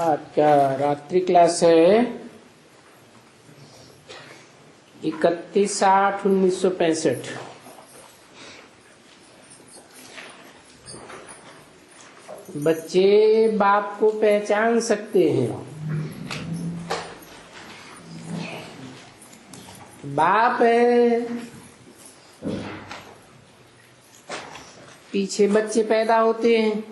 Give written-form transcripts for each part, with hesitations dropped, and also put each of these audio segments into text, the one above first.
आज का रात्रि क्लास है 31/8/1965। बच्चे बाप को पहचान सकते हैं। बाप है, पीछे बच्चे पैदा होते हैं।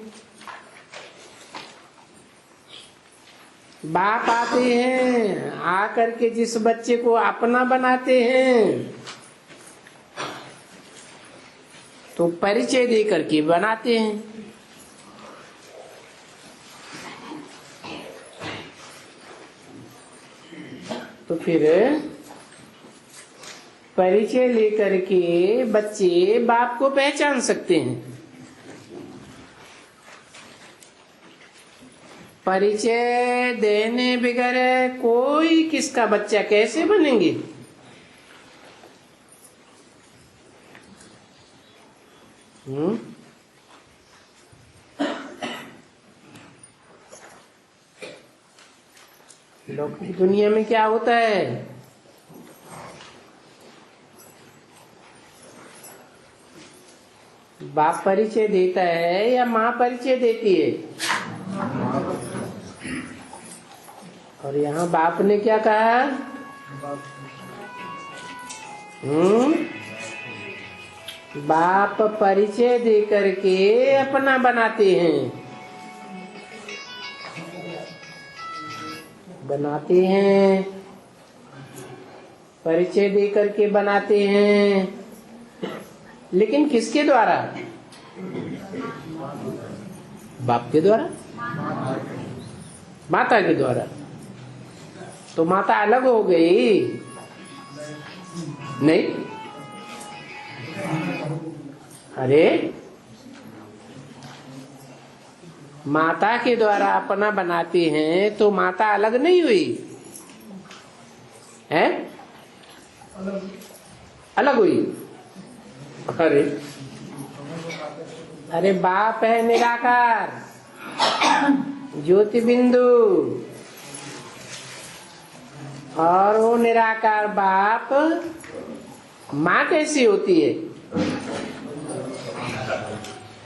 बाप आते हैं, आकर के जिस बच्चे को अपना बनाते हैं तो परिचय दे करके बनाते हैं। तो फिर परिचय लेकर के बच्चे बाप को पहचान सकते हैं। परिचय देने बगैर कोई किसका बच्चा कैसे बनेंगे? लौकिक दुनिया में क्या होता है? बाप परिचय देता है या माँ परिचय देती है? और यहाँ बाप ने क्या कहा? बाप परिचय दे करके अपना बनाते हैं। परिचय दे करके बनाते हैं, लेकिन किसके द्वारा? बाप के द्वारा, माता के द्वारा। तो माता अलग हो गई? नहीं। अरे माता के द्वारा अपना बनाते हैं तो माता अलग नहीं हुई है? अलग हुई। अरे बाप है निराकार, ज्योति बिंदु, और वो निराकार बाप माँ कैसी होती है?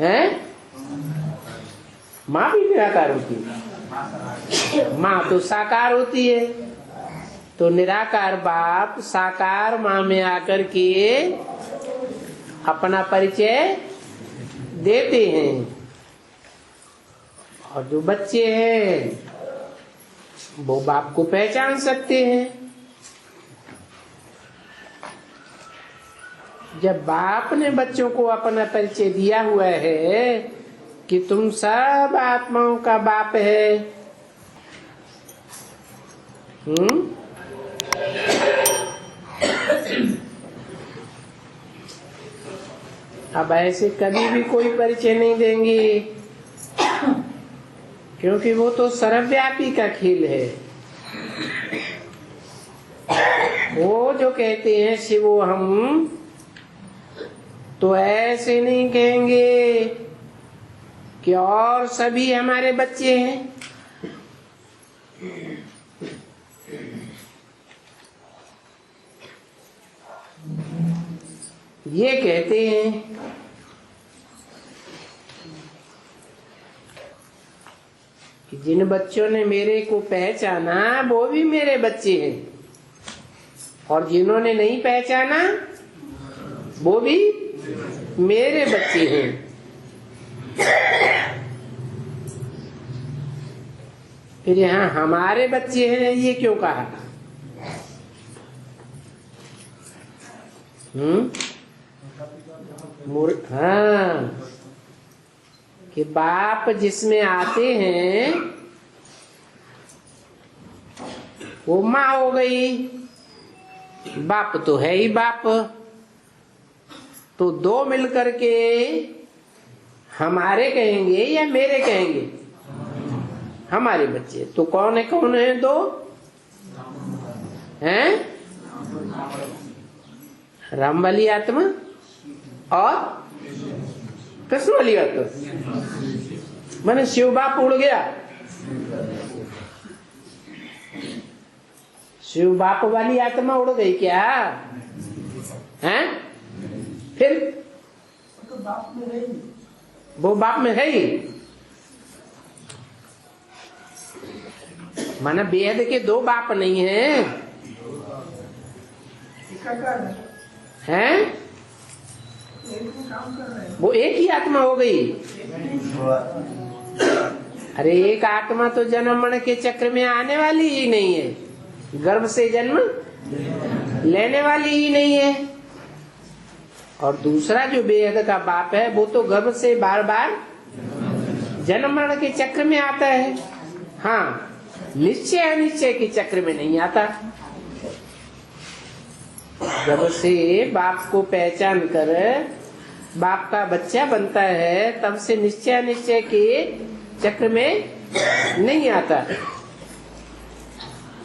हैं? माँ भी निराकार होती है। माँ तो साकार होती है। तो निराकार बाप साकार माँ में आकर के अपना परिचय देते हैं। और जो बच्चे हैं वो बाप को पहचान सकते हैं। जब बाप ने बच्चों को अपना परिचय दिया हुआ है कि तुम सब आत्माओं का बाप है, अब ऐसे कभी भी कोई परिचय नहीं देंगे, क्योंकि वो तो सर्वव्यापी का खेल है। वो जो कहते हैं शिवो हम, तो ऐसे नहीं कहेंगे कि और सभी हमारे बच्चे हैं। ये कहते हैं कि जिन बच्चों ने मेरे को पहचाना वो भी मेरे बच्चे हैं, और जिन्होंने नहीं पहचाना वो भी मेरे बच्चे हैं। फिर यहाँ हमारे बच्चे हैं ये क्यों कहा? हाँ, कि बाप जिसमें आते हैं वो माँ हो गई। बाप तो है ही बाप। तो दो मिलकर के हमारे कहेंगे या मेरे कहेंगे? हमारे बच्चे। तो कौन है दो? हैं? राम वाली आत्मा और कृष्ण वाली आत्मा। मैंने शिव बाप उड़ गया, शिव बाप वाली आत्मा उड़ गई क्या? हैं? फिर तो बाप में है ही। वो बाप में है ही। माना बेहद के दो बाप नहीं है, एकाकार है, हैं? एक में काम कर रहे हैं। वो एक ही आत्मा हो गई। अरे एक आत्मा तो जन्म मरण के चक्र में आने वाली ही नहीं है, गर्भ से जन्म लेने वाली ही नहीं है। और दूसरा जो बेहद का बाप है वो तो गर्भ से बार बार जन्म मरण के चक्र में आता है। हाँ, निश्चय अनिश्चय के चक्र में नहीं आता। जब से बाप को पहचान कर बाप का बच्चा बनता है तब से निश्चय अनिश्चय के चक्र में नहीं आता।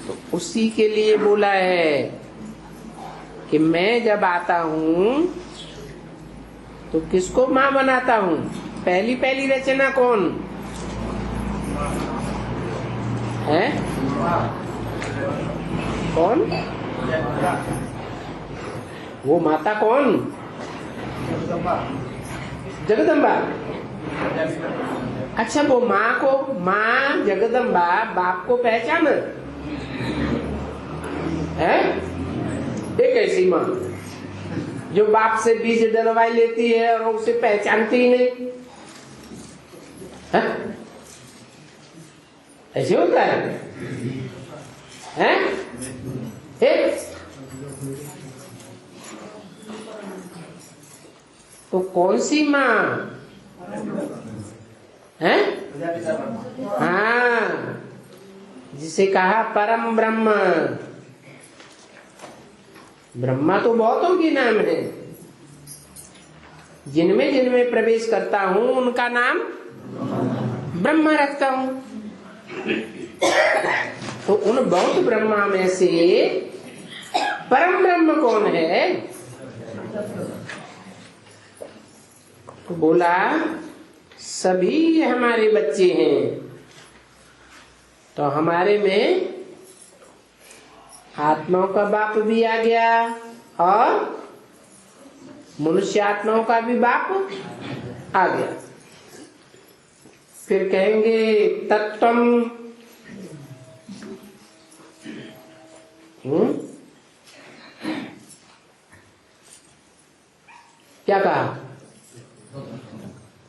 तो उसी के लिए बोला है कि मैं जब आता हूँ तो किसको माँ बनाता हूँ? पहली पहली रचना कौन है? कौन? वो माता कौन? जगदम्बा। अच्छा, वो माँ को, माँ जगदम्बा बाप को पहचान है? एक ऐसी माँ जो बाप से बीज डलवाई लेती है और उसे पहचानती ही नहीं है? ऐसे होता है? हैं? तो कौन सी माँ है? हाँ, जिसे कहा परम ब्रह्म। ब्रह्मा तो बहुतों की नाम है, जिनमें जिनमें प्रवेश करता हूँ उनका नाम ब्रह्मा रखता हूँ। तो उन बहुत ब्रह्मा में से परम ब्रह्म कौन है? तो बोला सभी हमारे बच्चे हैं। तो हमारे में आत्माओं का बाप भी आ गया और मनुष्य आत्माओं का भी बाप आ गया। फिर कहेंगे तत्वम, क्या कहा?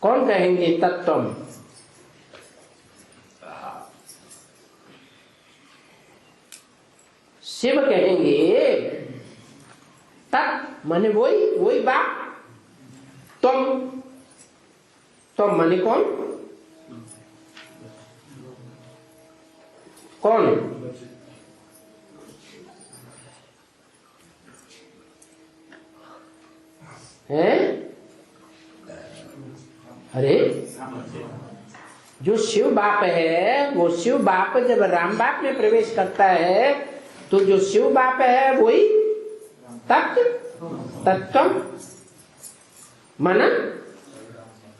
कौन कहेंगे तत्वम? शिव कहेंगे। तत् माने वही बाप। तुम माने कौन? कौन? है? अरे जो शिव बाप है वो शिव बाप जब राम बाप में प्रवेश करता है तो जो शिव बाप है वही तत्व माना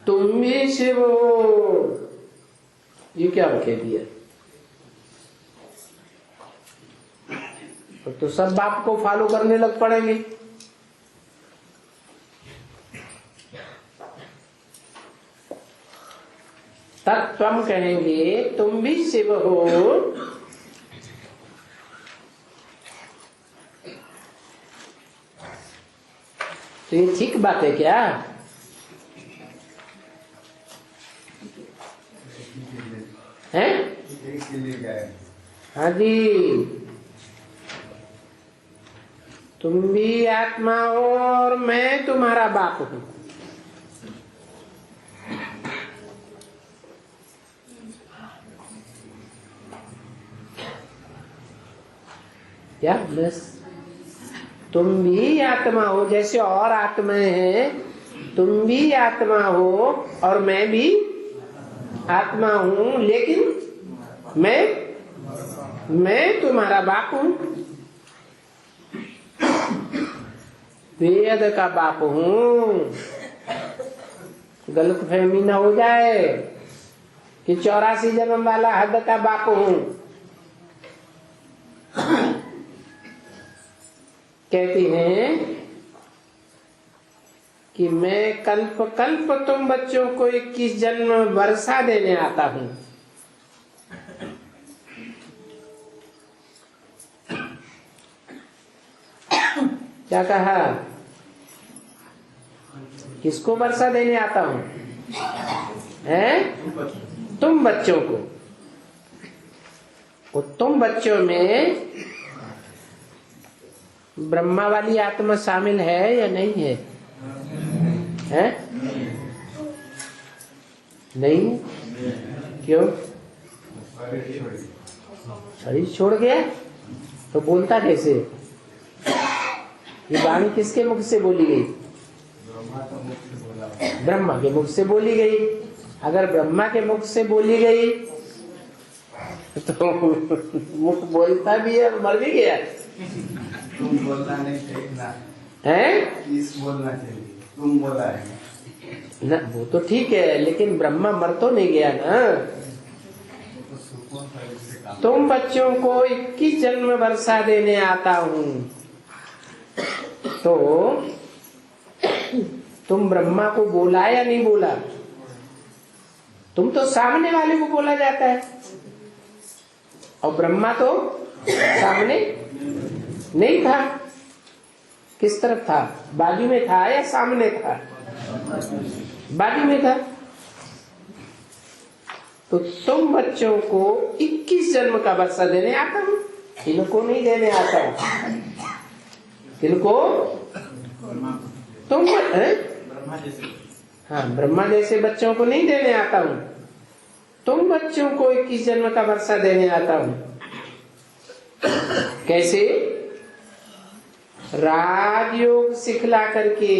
तुम भी शिव हो। ये क्या कह दिया? तो सब बाप को फॉलो करने लग पड़ेंगे। तत्वम कहेंगे तुम भी शिव हो। तो ये ठीक बात है क्या? हैं? हाँ जी, तुम भी आत्मा हो और मैं तुम्हारा बाप हूं। क्या? बस तुम भी आत्मा हो, जैसे और आत्माएं हैं, तुम भी आत्मा हो और मैं भी आत्मा हूं, लेकिन मैं तुम्हारा बाप हूं, वेद का बाप हूं। गलत फहमी न हो जाए कि 84 जन्म वाला हद का बाप हूं। कहती हैं कि मैं कल्प कल्प तुम बच्चों को 21 जन्म वर्षा देने आता हूं। क्या कहा? किसको वर्षा देने आता हूं? हैं? तुम बच्चों को। वो तुम बच्चों में ब्रह्मा वाली आत्मा शामिल है या नहीं है? हैं? नहीं? क्यों? शरीर छोड़ गया तो बोलता कैसे? ये वाणी किसके मुख से बोली गई? ब्रह्मा के मुख से बोली गई। अगर ब्रह्मा के मुख से बोली गई तो मुख बोलता भी है, मर भी गया। तुम बोलना नहीं चाहिए ना, हैं? इस बोलना चाहिए, तुम बोला है ना। वो तो ठीक है, लेकिन ब्रह्मा मर तो नहीं गया ना। तुम बच्चों को 21 जन्म वर्षा देने आता हूं। तो तुम ब्रह्मा को बोला या नहीं बोला? तुम तो सामने वाले को बोला जाता है, और ब्रह्मा तो सामने नहीं था। किस तरफ था? बाजू में था या सामने था? बाजू में था। तो तुम बच्चों को 21 जन्म का वर्षा देने आता हूं, इनको नहीं देने आता हूं। इनको तुम हाँ, ब्रह्मा जैसे बच्चों को नहीं देने आता हूं, तुम बच्चों को 21 जन्म का वर्षा देने आता हूं। कैसे? राजयोग सिखला करके।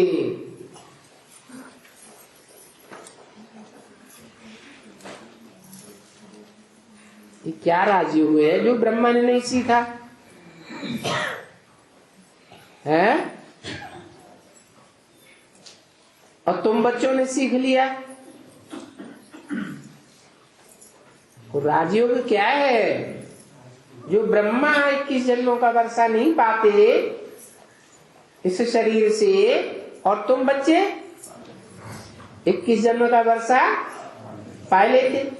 ये क्या राजयोग है जो ब्रह्मा ने नहीं सीखा है? और तुम बच्चों ने सीख लिया। तो राजयोग क्या है जो ब्रह्मा 21 जन्मों का वर्षा नहीं पाते इस शरीर से, और तुम बच्चे 21 जन्म का वर्षा पा लेते।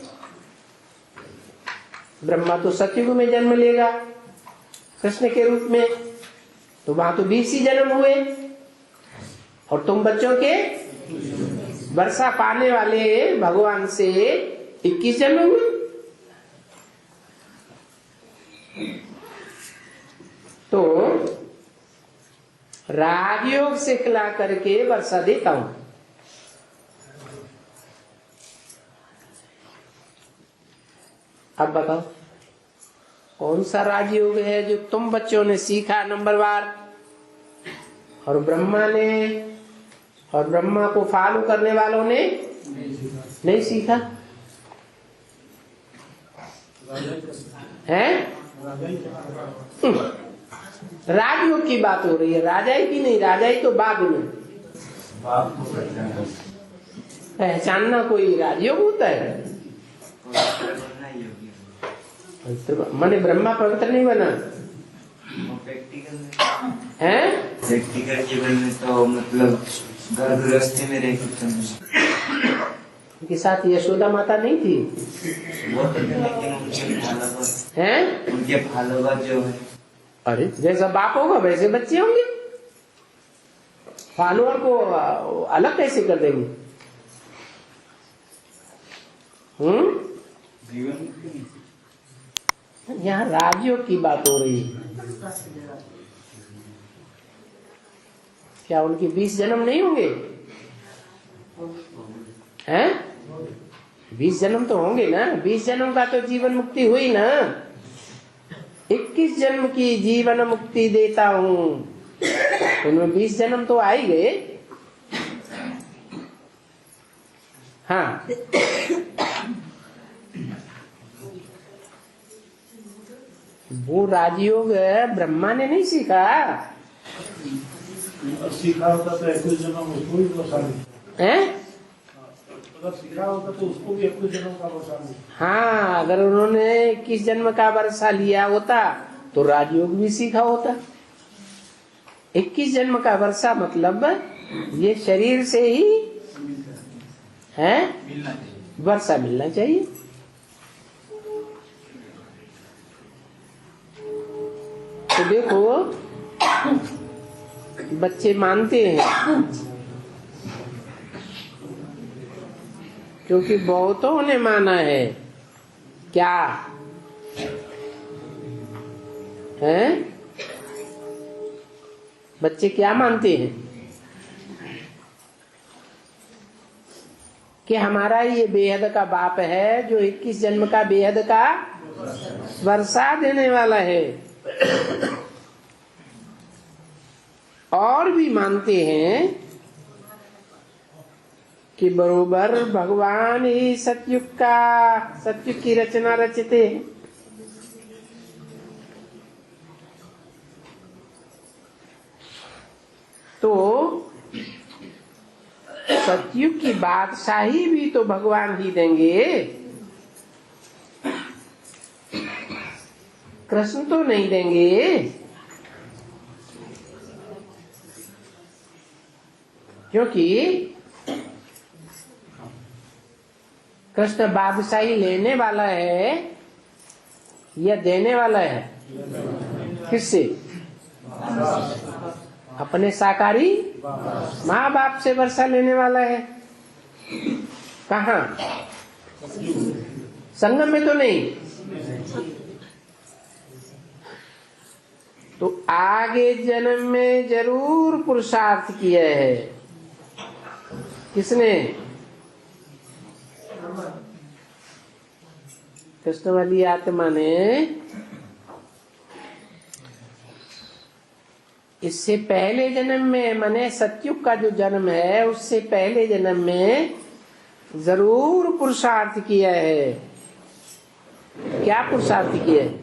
ब्रह्मा तो सतयुग में जन्म लेगा कृष्ण के रूप में, तो वहां तो 20 ही जन्म हुए, और तुम बच्चों के वर्षा पाने वाले भगवान से 21 जन्म हुए। तो राजयोग सिखला करके वर्षा देता हूं। अब बताओ कौन सा राजयोग है जो तुम बच्चों ने सीखा नंबर वार, और ब्रह्मा ने और ब्रह्मा को फॉलो करने वालों ने नहीं सीखा है? राजयोग की बात हो रही है, राजाई की नहीं। राजाई तो बाद में पहचानना कोई राजयोग होता है। माने ब्रह्मा पवित्र नहीं बना है? व्यक्तिगत जीवन में तो मतलब गृहस्थी में रह उनके साथ यशोदा माता नहीं थी वो तो, लेकिन उनके हैं? फॉलोवर जो है, अरे जैसा बाप होगा वैसे बच्चे होंगे। फॉलोअर को अलग कैसे कर देंगे? यहाँ राजयोग की बात हो रही है। क्या उनके 20 जन्म नहीं होंगे? हैं? 20 जन्म तो होंगे ना। 20 जन्म का तो जीवन मुक्ति हुई ना। 21 जन्म की जीवन मुक्ति देता हूं, उनमें 20 जन्म तो आ ही गए। हाँ, वो राजयोग ब्रह्मा ने नहीं सीखा। सीखा होता तो 21 जन्म उसको भी बसानी हैं? अगर सीखा होता तो उसको भी 21 जन्म का बसानी। हाँ, अगर उन्होंने 21 जन्म का वर्षा लिया होता तो राजयोग भी सीखा होता। 21 जन्म का वर्षा मतलब ये शरीर से ही है वर्षा मिलना चाहिए। तो देखो बच्चे मानते हैं क्योंकि बहुतों ने माना है। क्या है? बच्चे क्या मानते हैं कि हमारा ये बेहद का बाप है जो 21 जन्म का बेहद का वर्षा देने वाला है। और भी मानते हैं कि बरोबर भगवान ही सतयुग की रचना रचते हैं। तो सतयुग की बादशाही भी तो भगवान ही देंगे, कृष्ण तो नहीं देंगे। क्योंकि कृष्ण बादशाही लेने वाला है या देने वाला है? किससे? अपने साकारी माँ बाप से वर्षा लेने वाला है। कहाँ? संगम में तो नहीं। तो आगे जन्म में जरूर पुरुषार्थ किया है। किसने? कृष्ण वाली आत्मा ने इससे पहले जन्म में, माने सतयुग का जो जन्म है उससे पहले जन्म में जरूर पुरुषार्थ किया है। क्या पुरुषार्थ किया है?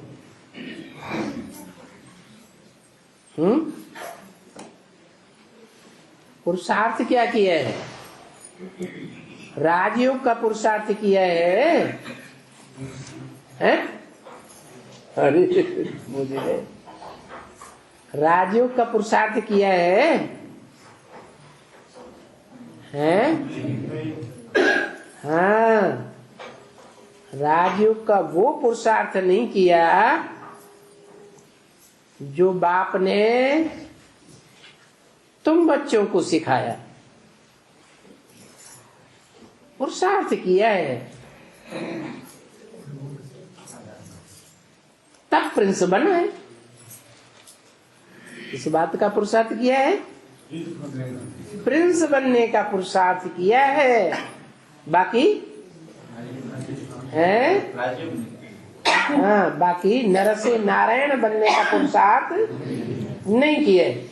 पुरुषार्थ क्या किया है? राजयोग का पुरुषार्थ किया है, अरे मुझे राजयोग का पुरुषार्थ किया है, हाँ। राजयोग का वो पुरुषार्थ नहीं किया जो बाप ने तुम बच्चों को सिखाया। पुरुषार्थ किया है तब प्रिंस बना है। इस बात का पुरुषार्थ किया है, प्रिंस बनने का पुरुषार्थ किया है। बाकी है हाँ, बाकी नर से नारायण बनने का पुरुषार्थ नहीं किया है।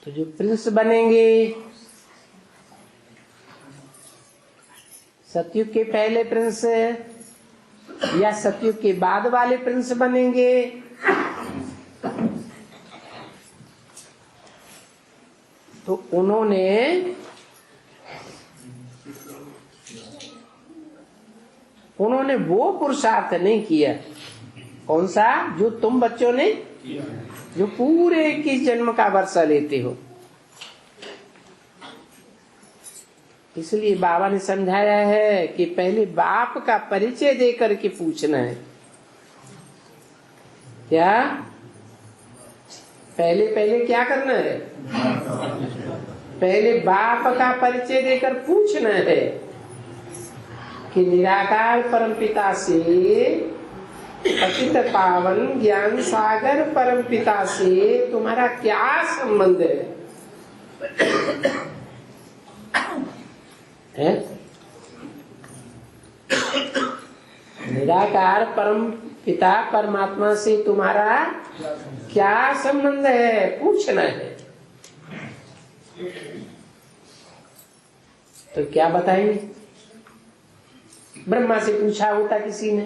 तो जो प्रिंस बनेंगे सतयुग के पहले प्रिंस या सतयुग के बाद वाले प्रिंस बनेंगे, तो उन्होंने वो पुरुषार्थ नहीं किया। कौन सा? जो तुम बच्चों ने जो पूरे 21 जन्म का वर्षा लेते हो। इसलिए बाबा ने समझाया है कि पहले बाप का परिचय दे करके पूछना है। क्या? पहले क्या करना है? पहले बाप का परिचय देकर पूछना है कि निराकार परमपिता से, पतित पावन ज्ञान सागर परमपिता से तुम्हारा क्या संबंध है? निराकार परम पिता परमात्मा से तुम्हारा क्या संबंध है? पूछना है। तो क्या बताएंगे? ब्रह्मा से पूछा होता किसी ने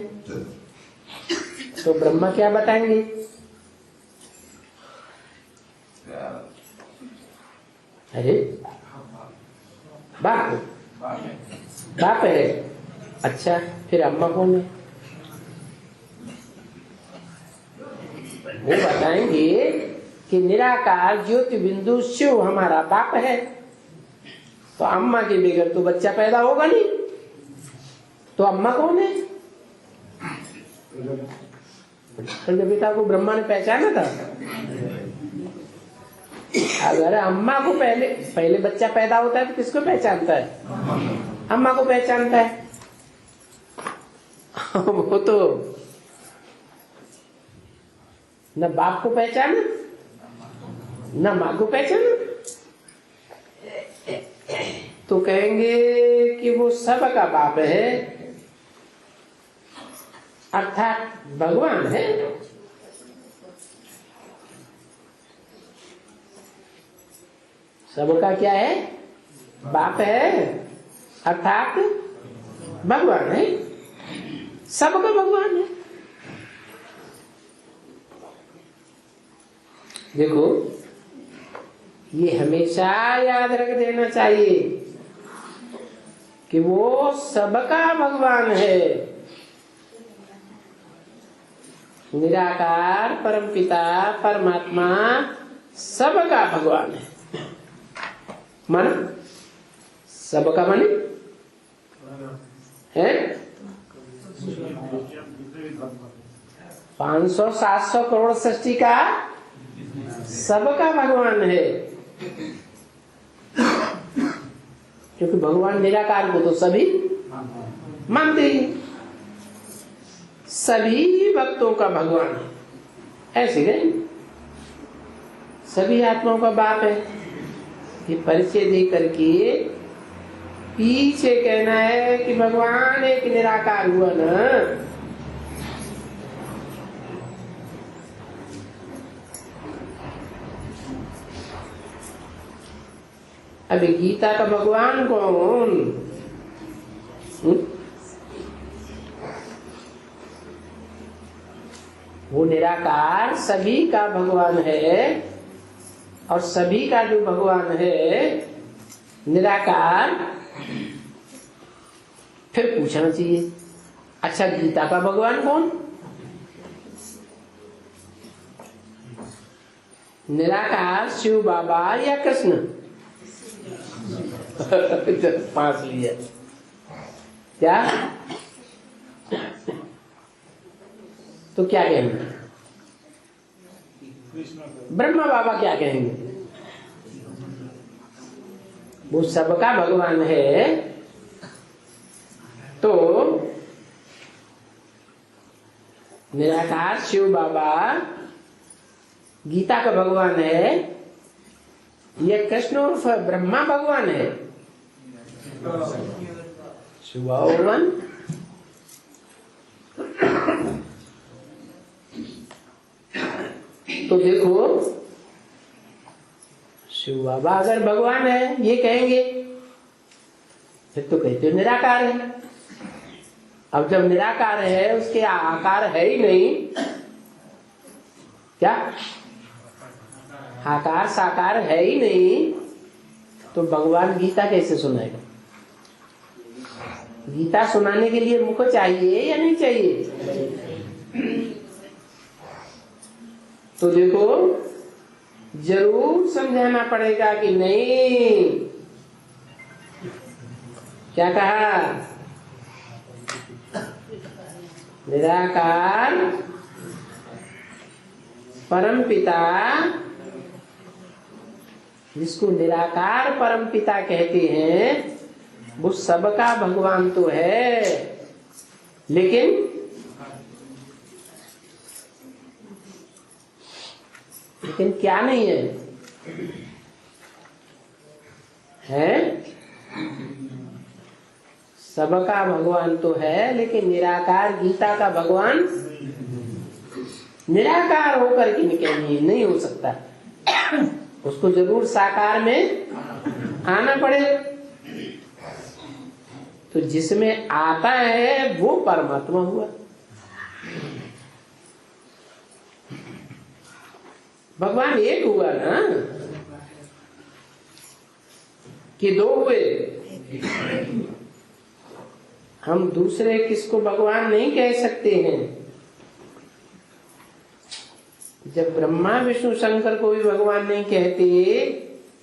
तो ब्रह्मा क्या बताएंगे? अरे बाप है। अच्छा, फिर अम्मा कौन है? वो बताएंगे कि निराकार ज्योति बिंदु शिव हमारा बाप है। तो अम्मा के बगैर तो बच्चा पैदा होगा नहीं, तो अम्मा कौन है? प्रजापिता को ब्रह्मा ने पहचाना था। अगर अम्मा को पहले बच्चा पैदा होता है तो किसको पहचानता है? अम्मा को पहचानता है। वो तो न बाप को पहचाना न माँ को पहचाना, तो कहेंगे कि वो सबका बाप है, अर्थात भगवान है। सबका क्या है? बाप है, अर्थात भगवान है। सबका भगवान है। देखो, ये हमेशा याद रख देना चाहिए कि वो सबका भगवान है। निराकार परमपिता परमात्मा सबका भगवान है। माना सबका माने है 500-700 करोड़ सृष्टि का सबका भगवान है। क्योंकि भगवान निराकार को तो सभी मानते ही, सभी भक्तों का भगवान है। ऐसे नहीं, सभी आत्माओं का बाप है। ये परिचय दे करके पीछे कहना है कि भगवान एक निराकार हुआ ना। अभी गीता का भगवान कौन? वो निराकार सभी का भगवान है। और सभी का जो भगवान है निराकार, फिर पूछना चाहिए अच्छा गीता का भगवान कौन? निराकार शिव बाबा या कृष्ण? पास लिया क्या? तो क्या कहेंगे? ब्रह्मा बाबा क्या कहेंगे? वो सबका भगवान है। तो निराकार शिव बाबा गीता का भगवान है या कृष्ण उर्फ ब्रह्मा भगवान है? शिव भगवान। तो देखो, शिव बाबा अगर भगवान है ये कहेंगे, फिर तो कहते हो निराकार है। अब जब निराकार है, उसके आकार है ही नहीं, क्या आकार साकार है ही नहीं, तो भगवान गीता कैसे सुनाएगा? गीता सुनाने के लिए मुख चाहिए या नहीं चाहिए? तो देखो, जरूर समझाना पड़ेगा कि नहीं। क्या कहा? निराकार परमपिता, जिसको निराकार परमपिता कहते हैं, वो सबका भगवान तो है, लेकिन क्या नहीं है? है सबका भगवान तो है, लेकिन निराकार गीता का भगवान निराकार होकर के नहीं हो सकता। उसको जरूर साकार में आना पड़ेगा। तो जिसमें आता है वो परमात्मा हुआ। भगवान एक हुआ ना कि दो हुए? हम दूसरे किसको भगवान नहीं कह सकते हैं। जब ब्रह्मा विष्णु शंकर को भी भगवान नहीं कहते,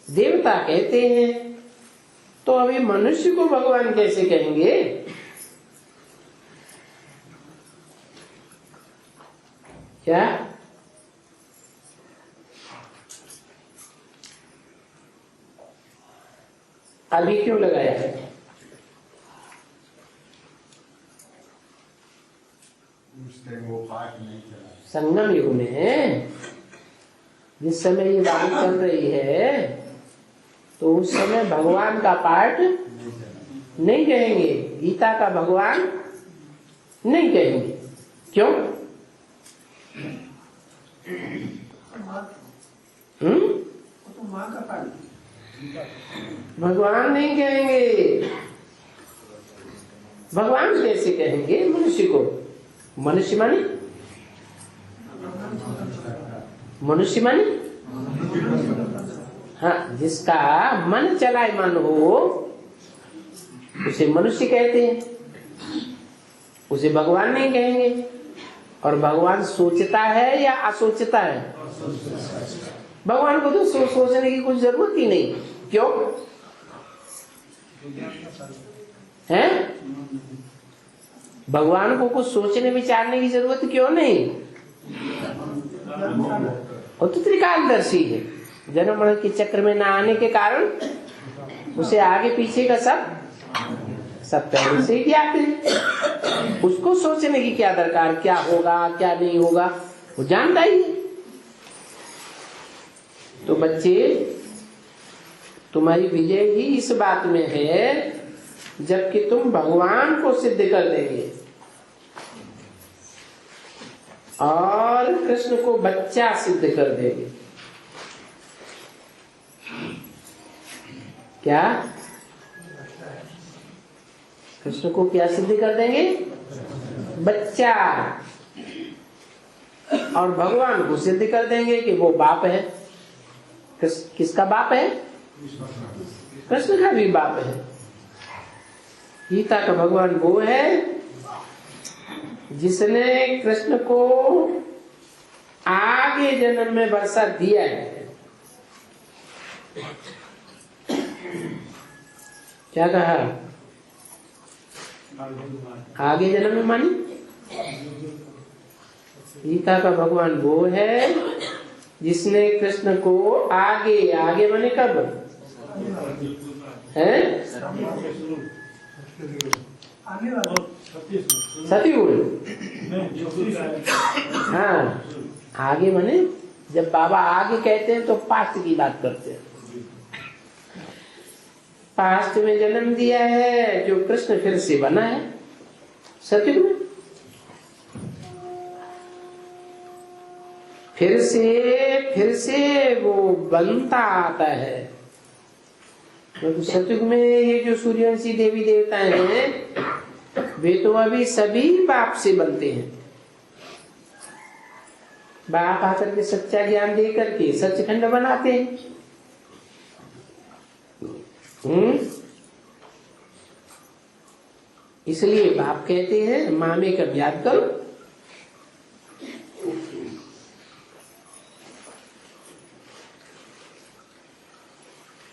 देवता कहते हैं, तो अभी मनुष्य को भगवान कैसे कहेंगे? क्या अभी क्यों लगाया है? वो पाठ नहीं चला। संगम युग में जिस समय ये बात चल रही है, तो उस समय भगवान का पाठ नहीं कहेंगे, गीता का भगवान नहीं कहेंगे। क्यों? भगवान नहीं कहेंगे। भगवान कैसे कहेंगे मनुष्य को? मनुष्य माने मनुष्य माने हाँ, जिसका मन चलायमान हो उसे मनुष्य कहते हैं, उसे भगवान नहीं कहेंगे। और भगवान सोचता है या असोचता है? भगवान को तो सोचने की कुछ जरूरत ही नहीं। क्यों है? भगवान को कुछ सोचने विचारने की जरूरत क्यों नहीं? वो तो त्रिकालदर्शी है। जन्म मरण के चक्र में न आने के कारण उसे आगे पीछे का सब पहले से ही ज्ञात है। उसको सोचने की क्या दरकार, क्या होगा क्या नहीं होगा, वो जानता ही है। तो बच्चे, तुम्हारी विजय ही इस बात में है जबकि तुम भगवान को सिद्ध कर देंगे और कृष्ण को बच्चा सिद्ध कर देंगे। क्या? कृष्ण को क्या सिद्ध कर देंगे? बच्चा। और भगवान को सिद्ध कर देंगे कि वो बाप है। किसका बाप है? कृष्ण का भी बाप है। गीता का भगवान वो है जिसने कृष्ण को आगे जन्म में वर्षा दिया है। क्या कहा? आगे जन्म में मानी गीता का भगवान वो है जिसने कृष्ण को आगे माने कब है? सतयुग। हाँ, आगे माने जब बाबा आगे कहते हैं तो पास्ट की बात करते हैं। पास्ट में जन्म दिया है जो कृष्ण फिर से बना है सतयुग में। फिर से वो बनता आता है। तो सतयुग में ये जो सूर्यवंशी देवी देवता हैं वे तो अभी सभी बाप से बनते हैं। बाप आकर के सच्चा ज्ञान दे करके सचखंड बनाते हैं। इसलिए बाप कहते हैं मामे का याद करो।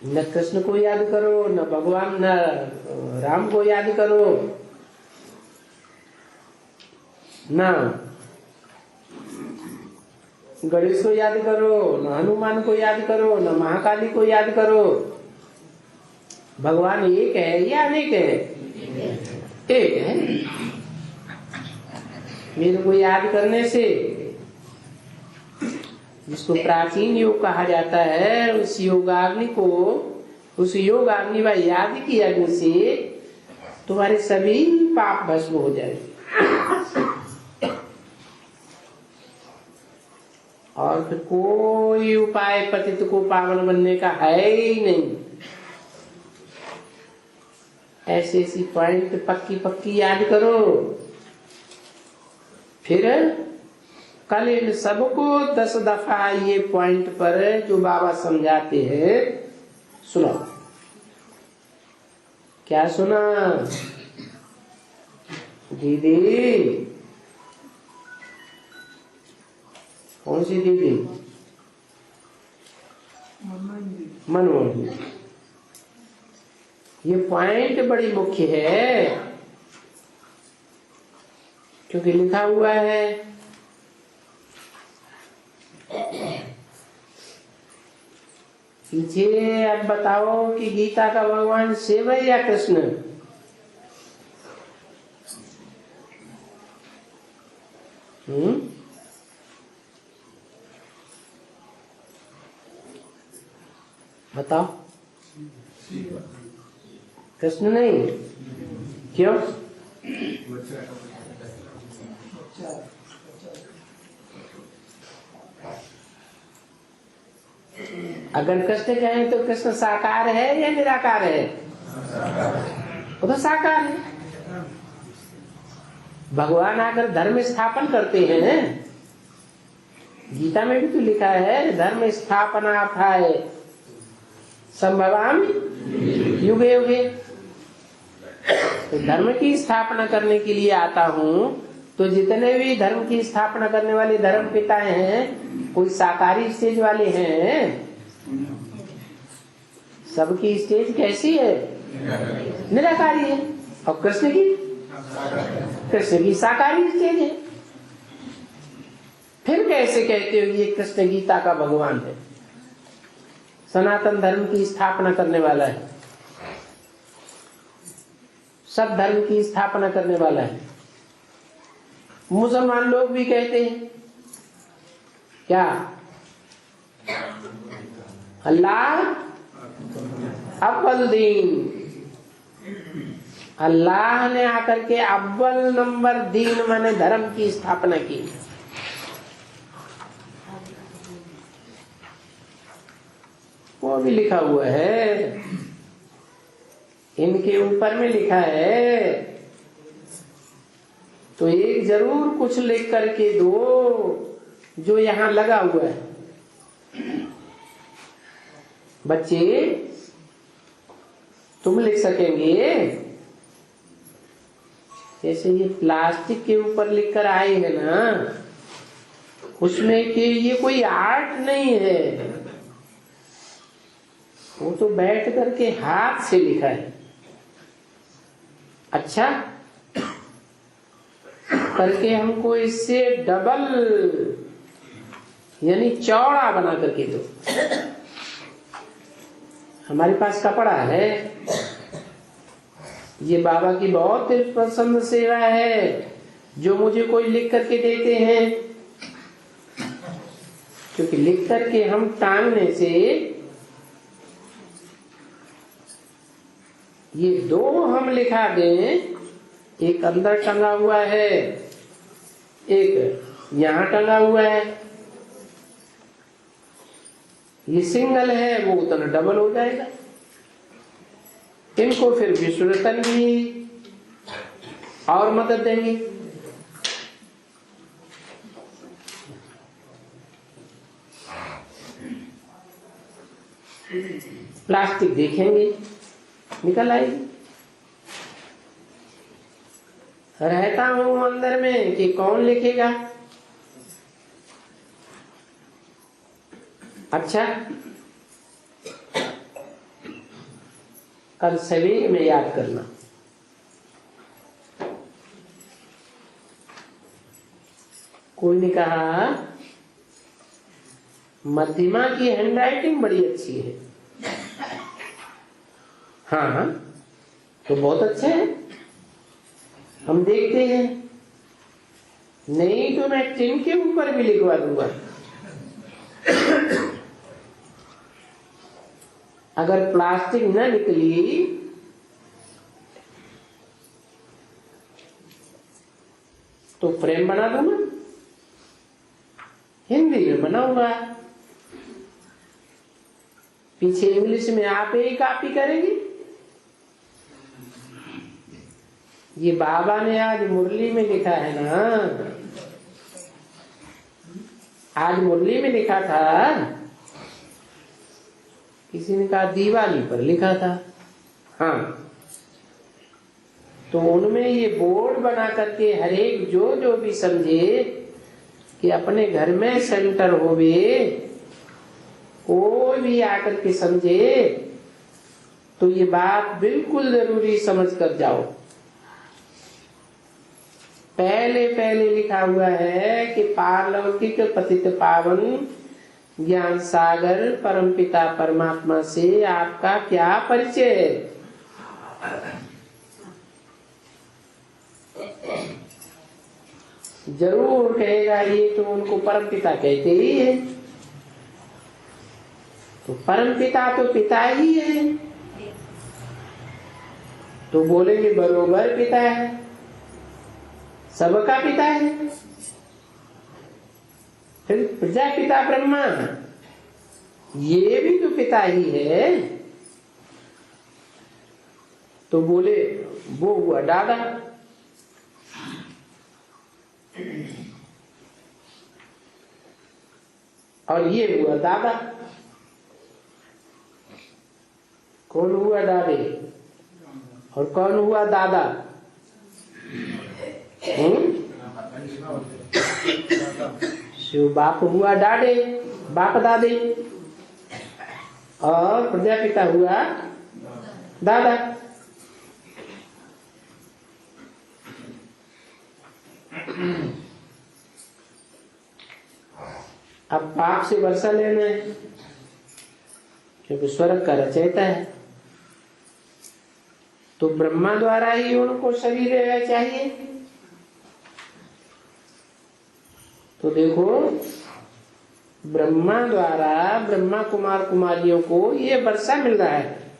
न कृष्ण को याद करो, न भगवान, न राम को याद करो, न गणेश को याद करो, न हनुमान को याद करो, न महाकाली को याद करो। भगवान एक है या अनेक है? एक है। मेरे को याद करने से, जिसको प्राचीन योग कहा जाता है, उस योगाग्नि को, उस योगाग्नि व याद की अग्नि से तुम्हारे सभी पाप भस्म हो जाएंगे। और फिर कोई उपाय पतित को पावन बनने का है ही नहीं। ऐसी ऐसी पॉइंट पक्की याद करो। फिर कल इन सबको 10 दफा ये पॉइंट पर जो बाबा समझाते हैं सुनो। क्या सुना दीदी? कौन सी दीदी? मनमोहन दीदी। ये पॉइंट बड़ी मुख्य है, क्योंकि लिखा हुआ है पीछे। अब बताओ कि गीता का भगवान शिव है या कृष्ण? बताओ। कृष्ण नहीं? क्यों? अगर कृष्ण कहें तो कृष्ण साकार है या निराकार है? वो तो साकार है। भगवान आकर धर्म स्थापन करते हैं। गीता में भी तो लिखा है धर्म स्थापना अथाय संभवामि युगे युगे। तो धर्म की स्थापना करने के लिए आता हूँ। तो जितने भी धर्म की स्थापना करने वाले धर्म पिता हैं, कोई साकारी स्टेज वाले हैं? सबकी स्टेज कैसी है? निराकारी है। और कृष्ण की साकारी स्टेज है। फिर कैसे कहते हो ये कृष्ण गीता का भगवान है, सनातन धर्म की स्थापना करने वाला है, सब धर्म की स्थापना करने वाला है? मुसलमान लोग भी कहते हैं क्या? अल्लाह अव्वल दीन। अल्लाह ने आकर के अव्वल नंबर दीन माने धर्म की स्थापना की। वो भी लिखा हुआ है, इनके ऊपर में लिखा है। तो एक जरूर कुछ लिख करके दो जो यहाँ लगा हुआ है। बच्चे तुम लिख सकेंगे? जैसे ये प्लास्टिक के ऊपर लिखकर आए हैं ना, उसमें कि ये कोई आर्ट नहीं है, वो तो बैठ करके हाथ से लिखा है। अच्छा करके हमको इससे डबल यानी चौड़ा बना करके दो। हमारे पास कपड़ा है, ये बाबा की बहुत पसंद सेवा है जो मुझे कोई लिख करके देते हैं, क्योंकि लिख करके हम टांगने से ये दो हम लिखा दें, एक अंदर टंगा हुआ है, एक यहाँ टंगा हुआ है, ये सिंगल है, वो उतना डबल हो जाएगा। इनको फिर विष्णु रतन भी और मदद देंगे। प्लास्टिक देखेंगे निकल आएगी। रहता हूं अंदर में कि कौन लिखेगा। अच्छा कल सवेरे में याद करना। कोई ने कहा मध्यमा की हैंडराइटिंग बड़ी अच्छी है। हाँ तो बहुत अच्छा है, हम देखते हैं। नहीं तो मैं टिन के ऊपर भी लिखवा दूंगा। अगर प्लास्टिक न निकली तो फ्रेम बना दूंगा, हिंदी में बनाऊंगा, पीछे इंग्लिश में आप ही कॉपी करेंगे। ये बाबा ने आज मुरली में लिखा है ना, आज मुरली में लिखा था, किसी ने कहा दिवाली पर लिखा था। हाँ तो उनमें ये बोर्ड बना करके हर एक जो भी समझे कि अपने घर में सेंटर होवे, कोई भी आकर के समझे तो ये बात बिल्कुल जरूरी समझ कर जाओ। पहले पहले लिखा हुआ है कि पारलौकिक पतित पावन ज्ञान सागर परमपिता परमात्मा से आपका क्या परिचय है। जरूर कहेगा ये तो उनको परमपिता कहते ही है, तो परमपिता तो पिता ही है, तो बोलेंगे बरोबर पिता है, सबका पिता है। फिर प्रजापिता ब्रह्मा ये भी तो पिता ही है, तो बोले वो हुआ दादा। और ये हुआ दादा। कौन हुआ दादे और कौन हुआ दादा? शिव बाप हुआ डाडे, बाप दादे, और प्रजापिता हुआ दादा। अब पाप से वर्षा लेना है, क्योंकि स्वर्ग का रचयिता है, तो ब्रह्मा द्वारा ही उनको शरीर लेना चाहिए। तो देखो, ब्रह्मा द्वारा ब्रह्मा कुमार कुमारियों को ये वर्षा मिल रहा है।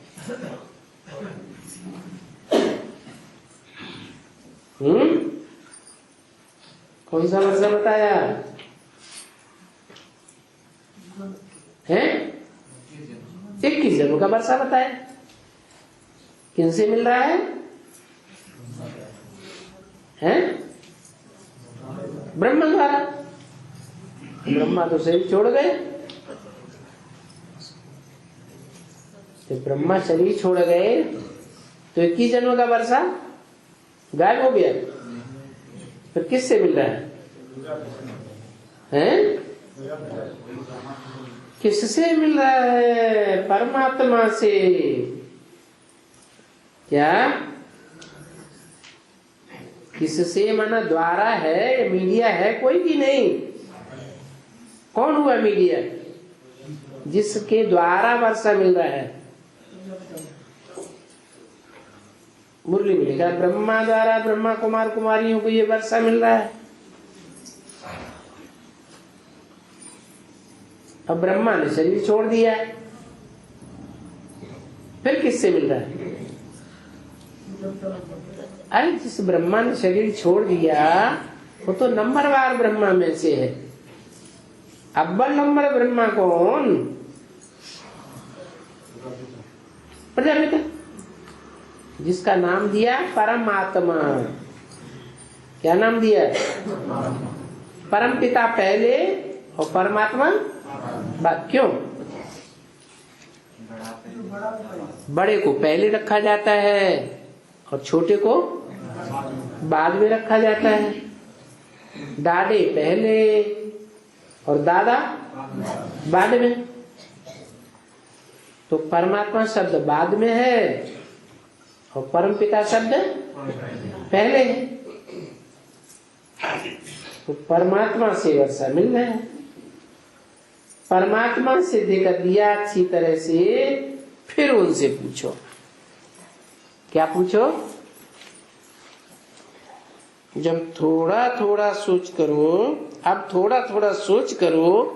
कौन सा वर्षा बताया है? 21 जन्म का वर्षा बताया। किनसे मिल रहा है? ब्रह्मा द्वारा। ब्रह्मा तो शरीर छोड़ गए, तो ब्रह्मा शरीर छोड़ गए तो 21 जन्म का वर्षा गायब हो गया। फिर किससे मिल रहा है? किससे मिल रहा है? परमात्मा से। क्या? किससे माना द्वारा है, मीडिया है कोई भी नहीं। कौन हुआ मीडिया? जिसके द्वारा वर्षा मिल रहा है। मुरली मिलेगा ब्रह्मा द्वारा ब्रह्मा कुमार कुमारियों को ये वर्षा मिल रहा है। अब ब्रह्मा ने शरीर छोड़ दिया, फिर किससे मिल रहा है? अरे जिस ब्रह्मा ने शरीर छोड़ दिया वो तो नंबरवार ब्रह्मा में से है। अव्वल नंबर ब्रह्मा कौन? प्रजापिता, जिसका नाम दिया परमात्मा। क्या नाम दिया? परमपिता पहले और परमात्मा बाद। क्यों? बड़े को पहले रखा जाता है और छोटे को बाद में रखा जाता है। दादे पहले और दादा बाद में। तो परमात्मा शब्द बाद में है और परमपिता शब्द पहले है। तो परमात्मा से वर्षा मिल रहा है। परमात्मा से देकर दिया अच्छी तरह से, फिर उनसे पूछो। क्या पूछो? जब थोड़ा थोड़ा सोच करो, अब थोड़ा थोड़ा सोच करो,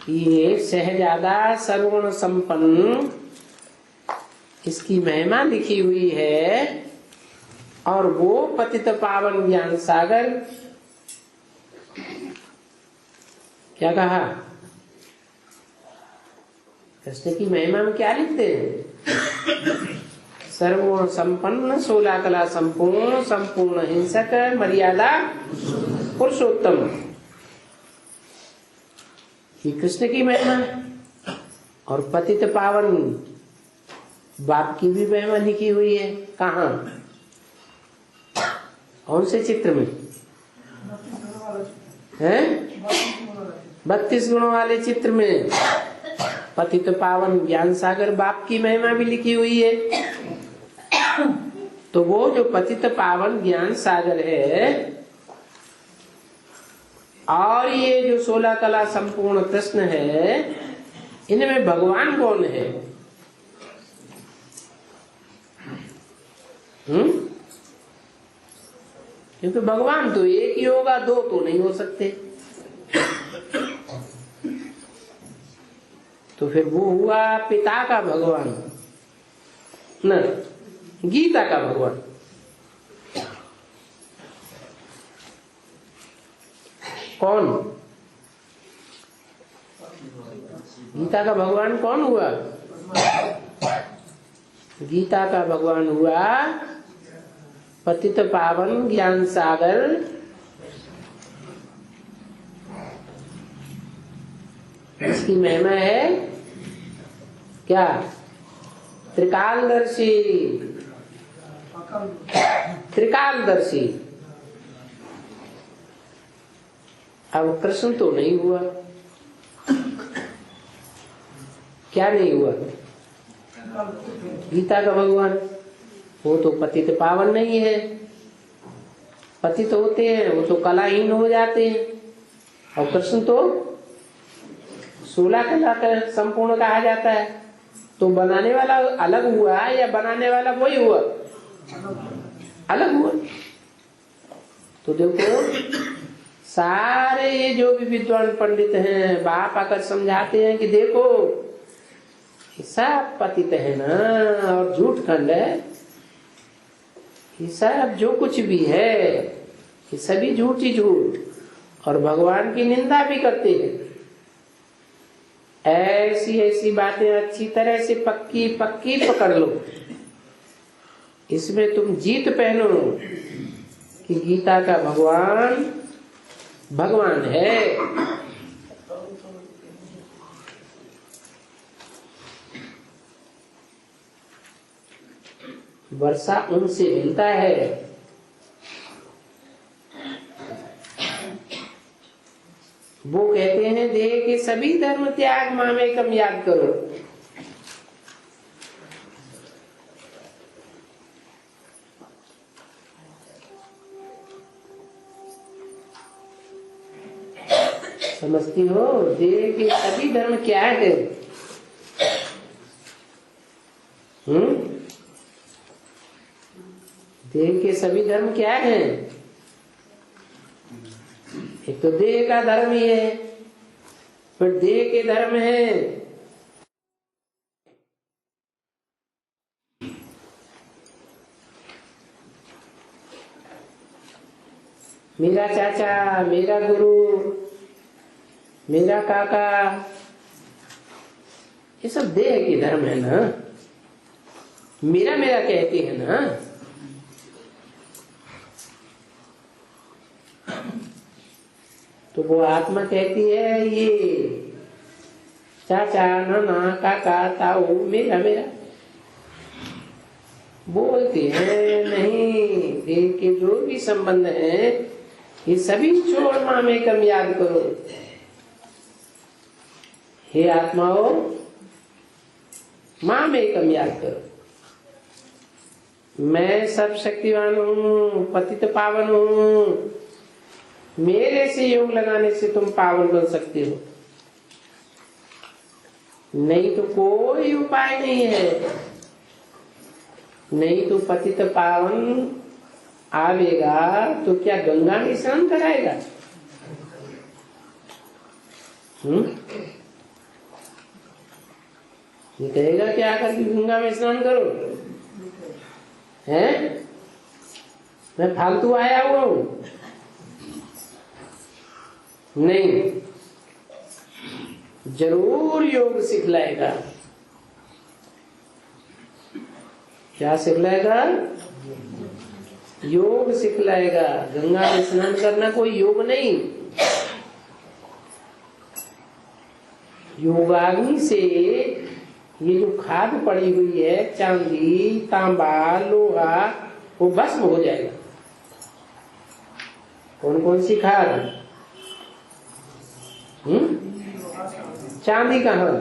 ये शहजादा सर्वगुण संपन्न, इसकी महिमा लिखी हुई है, और वो पतित पावन ज्ञान सागर। क्या कहा? कृष्ण की महिमा में क्या लिखते हैं? सर्वगुण संपन्न, 16 कला संपूर्ण, संपूर्ण हिंसक, मर्यादा पुरुषोत्तम। ये कृष्ण की महिमा है। और पतित पावन बाप की भी महिमा लिखी हुई है। कहाँ? कौन से चित्र में हैं? 32 गुणों वाले चित्र में पतित पावन ज्ञान सागर बाप की महिमा भी लिखी हुई है। तो वो जो पतित पावन ज्ञान सागर है और ये जो 16 कला संपूर्ण कृष्ण है, इनमें भगवान कौन है? क्योंकि भगवान तो एक ही होगा, दो तो नहीं हो सकते। तो फिर वो हुआ पिता का भगवान न, गीता का भगवान। कौन गीता का भगवान कौन हुआ? गीता का भगवान हुआ पतित पावन ज्ञान सागर इसकी महिमा है क्या? त्रिकालदर्शी। त्रिकालदर्शी। अब कृष्ण तो नहीं हुआ। क्या नहीं हुआ? गीता का भगवान वो तो पतित पावन नहीं है। पतित होते हैं वो तो कलाहीन हो जाते हैं, और कृष्ण तो 16 कला का संपूर्ण कहा जाता है। तो बनाने वाला अलग हुआ या बनाने वाला वही हुआ? अलग हुआ। तो देखो सारे ये जो भी विद्वान पंडित हैं, बाप आकर समझाते हैं कि देखो सब पतित है ना, और झूठ खंड है, ये सब जो कुछ भी है ये सभी झूठ ही झूठ, और भगवान की निंदा भी करते हैं। ऐसी ऐसी बातें अच्छी तरह से पक्की पक्की पकड़ लो, इसमें तुम जीत पहनो कि गीता का भगवान भगवान है। वर्षा उनसे मिलता है। वो कहते हैं देह के सभी धर्म त्याग मामेकम याद करो। समझती हो? देह के सभी धर्म क्या है? देह के सभी धर्म क्या है? एक तो देह का धर्म ही है, फिर देह के धर्म है मेरा चाचा, मेरा गुरु, मेरा काका, ये सब देह के धर्म है ना। मेरा मेरा कहते हैं ना। तो वो आत्मा कहती है ये चाचा, नाना, काका, ताऊ मेरा मेरा। बोलते हैं नहीं, देह के जो भी संबंध है ये सभी छोड़ मामेकम याद करो। हे आत्माओं, मामेकम याद करो। मैं सब शक्तिवान हूँ, पतित पावन हूँ। मेरे से योग लगाने से तुम पावन बन सकते हो, नहीं तो कोई उपाय नहीं है। नहीं तो पतित पावन आवेगा तो क्या गंगा में स्नान कराएगा? ये कहेगा कि आकर के गंगा में स्नान करो, हैं? मैं फालतू आया हुआ हूँ? नहीं, जरूर योग सिखलाएगा। क्या सिखलाएगा? योग सिखलाएगा। गंगा में स्नान करना कोई योग नहीं। योगाग्नि से ये जो खाद पड़ी हुई है, चांदी, तांबा, लोहा, वो भस्म हो जाएगा। कौन कौन सी खाद? चांदी कहाँ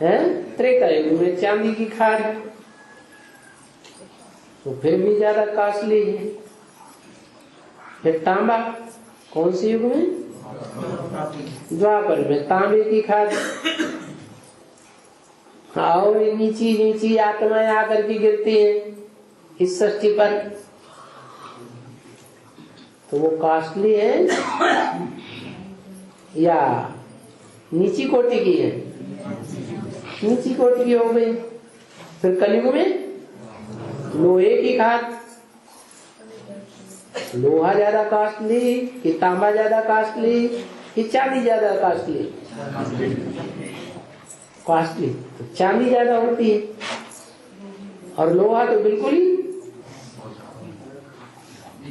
है? त्रेता युग में चांदी की खाद तो फिर भी ज्यादा कॉस्टली है। फिर तांबा कौन से युग में? द्वापर में तांबे की खाद। और नीची नीची आत्माएं आकर के गिरती है इस सृष्टि पर, तो वो कॉस्टली है या नीची कोटि की है? नीची कोटि की हो गई। फिर कलयुग में लोहे की खाद। लोहा ज्यादा कॉस्टली कि तांबा ज्यादा कॉस्टली कि चांदी ज्यादा कॉस्टली? कॉस्टली तो चांदी ज्यादा होती है, और लोहा तो बिल्कुल ही,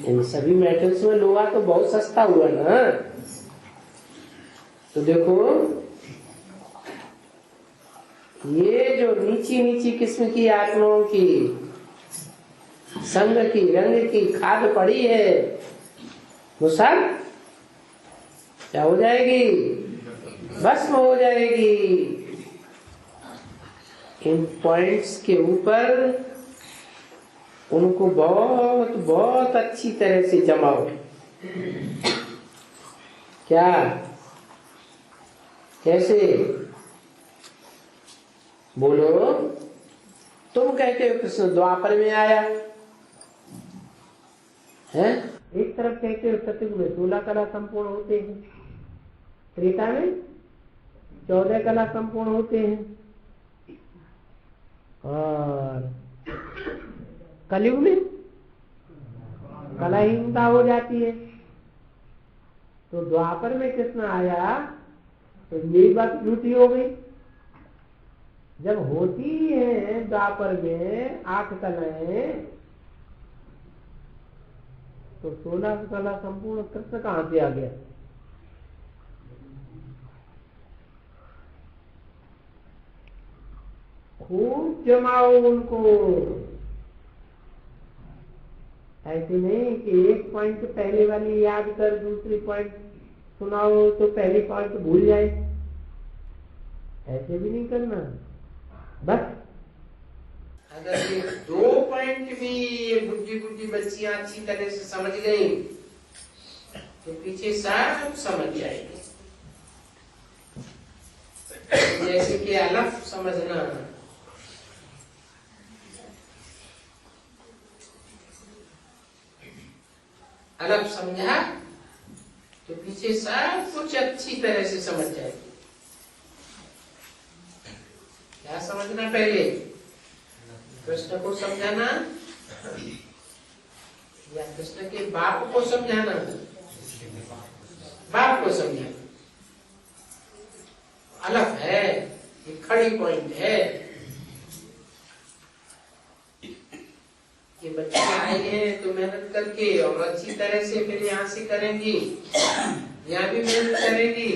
इन सभी मेटल्स में लोहा तो बहुत सस्ता हुआ ना। तो देखो ये जो नीची नीची किस्म की आत्माओं की संग की रंग की खाद पड़ी है, वो सब क्या हो जाएगी? भस्म हो जाएगी। इन पॉइंट्स के ऊपर उनको बहुत बहुत अच्छी तरह से जमाओ। क्या? कैसे? बोलो। तुम कहते हो कृष्ण द्वापर में आया है, एक तरफ कहते हो सतयुग में 16 कला संपूर्ण होते हैं, त्रेता में 14 कला संपूर्ण होते हैं, और कलयुग में कलाहीनता हो जाती है। तो द्वापर में कृष्ण आया तो यही बात झूठी हो गई। जब होती है द्वापर में 8 कलाएं, तो 16 कला संपूर्ण कृष्ण कहां से आ गया? खूब जमाओ उनको। ऐसे नहीं कि एक पॉइंट पहले वाली याद कर दूसरी पॉइंट सुनाओ तो पहली पॉइंट भूल जाए, ऐसे भी नहीं करना। बस अगर ये 2 पॉइंट भी ये बुद्धि बुद्धि बच्चियां अच्छी तरह से समझ गई तो पीछे सब समझ जाएंगे। जैसे कि अलफ समझना, अलफ समझा तो पीछे सब कुछ अच्छी तरह से समझ जाएगी। क्या समझना? पहले कृष्ण को समझाना या कृष्ण के बाप को समझाना? बाप को समझाना अलग है, ये खड़ी पॉइंट है। ये बच्चे आए हैं तो मेहनत करके और अच्छी तरह से फिर यहाँ से करेंगी, यहाँ भी मेहनत करेंगी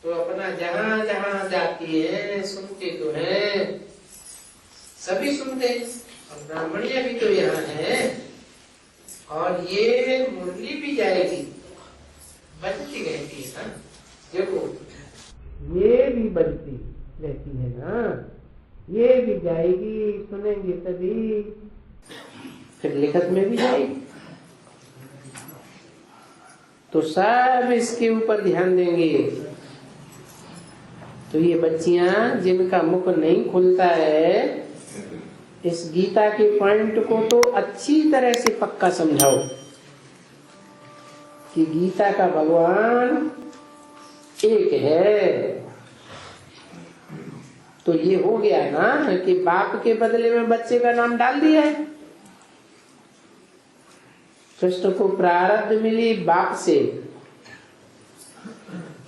तो अपना जहाँ जहाँ जाती है सुनते तो हैं, सभी सुनते हैं, और ब्राह्मणिया भी तो यहाँ है, और ये मुरली भी जाएगी, बजती रहती है ना। देखो ये भी बजती रहती है ना, ये भी जाएगी, सुनेंगे तभी, फिर लिखत में भी जाएगी। तो सब इसके ऊपर ध्यान देंगे। तो ये बच्चियां जिनका मुख नहीं खुलता है, इस गीता के पॉइंट को तो अच्छी तरह से पक्का समझाओ कि गीता का भगवान एक है। तो ये हो गया ना कि बाप के बदले में बच्चे का नाम डाल दिया है। कृष्ण को प्रारब्ध मिली बाप से,